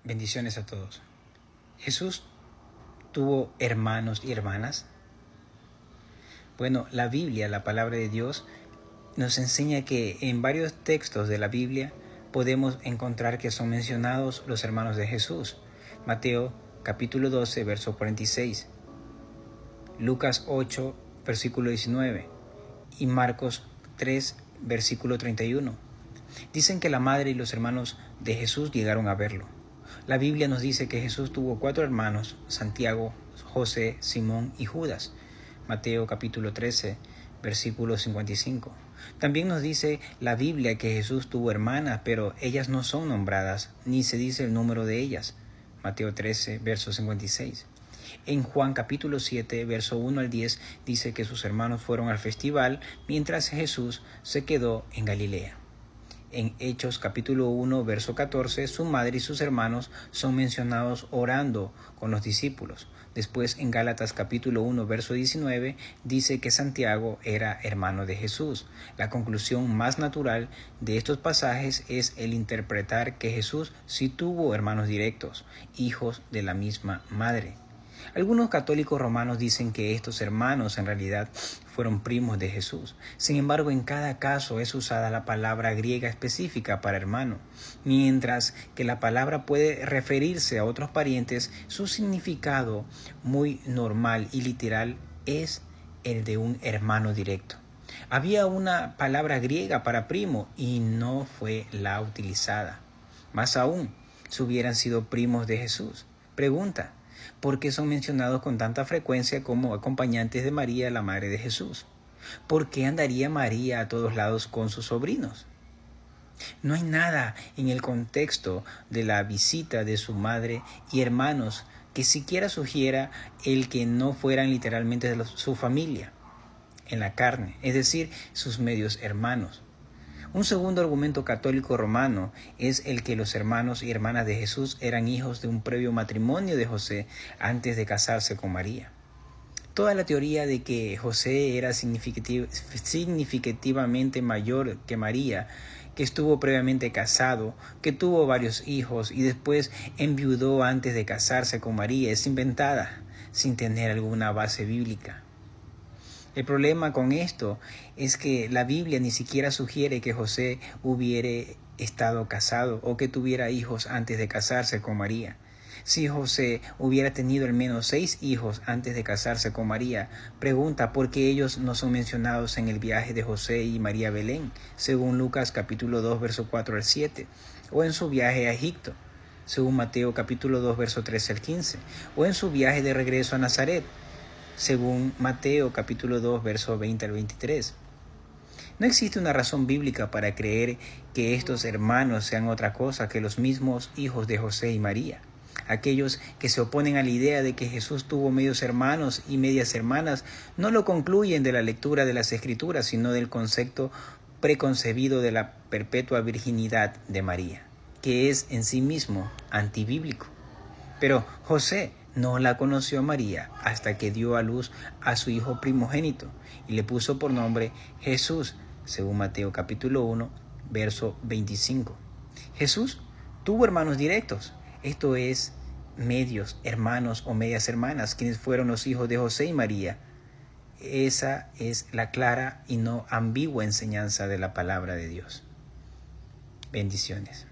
Bendiciones a todos. ¿Jesús tuvo hermanos y hermanas? Bueno, la Biblia, la palabra de Dios, nos enseña que en varios textos de la Biblia podemos encontrar que son mencionados los hermanos de Jesús. Mateo capítulo 12, verso 46, Lucas 8, versículo 19 y Marcos 3, versículo 31. Dicen que la madre y los hermanos de Jesús llegaron a verlo. La Biblia nos dice que Jesús tuvo 4 hermanos: Santiago, José, Simón y Judas. Mateo capítulo 13, versículo 55. También nos dice la Biblia que Jesús tuvo hermanas, pero ellas no son nombradas, ni se dice el número de ellas. Mateo 13, verso 56. En Juan capítulo 7, verso 1 al 10, dice que sus hermanos fueron al festival, mientras Jesús se quedó en Galilea. En Hechos capítulo 1, verso 14, su madre y sus hermanos son mencionados orando con los discípulos. Después en Gálatas capítulo 1, verso 19, dice que Santiago era hermano de Jesús. La conclusión más natural de estos pasajes es el interpretar que Jesús sí tuvo hermanos directos, hijos de la misma madre. Algunos católicos romanos dicen que estos hermanos en realidad fueron primos de Jesús. Sin embargo, en cada caso es usada la palabra griega específica para hermano. Mientras que la palabra puede referirse a otros parientes, su significado muy normal y literal es el de un hermano directo. Había una palabra griega para primo y no fue la utilizada. Más aún, si hubieran sido primos de Jesús. Pregunta: ¿por qué son mencionados con tanta frecuencia como acompañantes de María, la madre de Jesús? ¿Por qué andaría María a todos lados con sus sobrinos? No hay nada en el contexto de la visita de su madre y hermanos que siquiera sugiera el que no fueran literalmente de su familia en la carne, es decir, sus medios hermanos. Un segundo argumento católico romano es el que los hermanos y hermanas de Jesús eran hijos de un previo matrimonio de José antes de casarse con María. Toda la teoría de que José era significativamente mayor que María, que estuvo previamente casado, que tuvo varios hijos y después enviudó antes de casarse con María, es inventada, sin tener alguna base bíblica. El problema con esto es que la Biblia ni siquiera sugiere que José hubiera estado casado o que tuviera hijos antes de casarse con María. Si José hubiera tenido al menos 6 hijos antes de casarse con María, pregunta por qué ellos no son mencionados en el viaje de José y María a Belén, según Lucas capítulo 2, verso 4 al 7, o en su viaje a Egipto, según Mateo capítulo 2, verso 13 al 15, o en su viaje de regreso a Nazaret, según Mateo capítulo 2, verso 20 al 23. No existe una razón bíblica para creer que estos hermanos sean otra cosa que los mismos hijos de José y María. Aquellos que se oponen a la idea de que Jesús tuvo medios hermanos y medias hermanas no lo concluyen de la lectura de las Escrituras, sino del concepto preconcebido de la perpetua virginidad de María, que es en sí mismo antibíblico. Pero José no la conoció a María hasta que dio a luz a su hijo primogénito y le puso por nombre Jesús, según Mateo capítulo 1, verso 25. Jesús tuvo hermanos directos, esto es, medios hermanos o medias hermanas, quienes fueron los hijos de José y María. Esa es la clara y no ambigua enseñanza de la palabra de Dios. Bendiciones.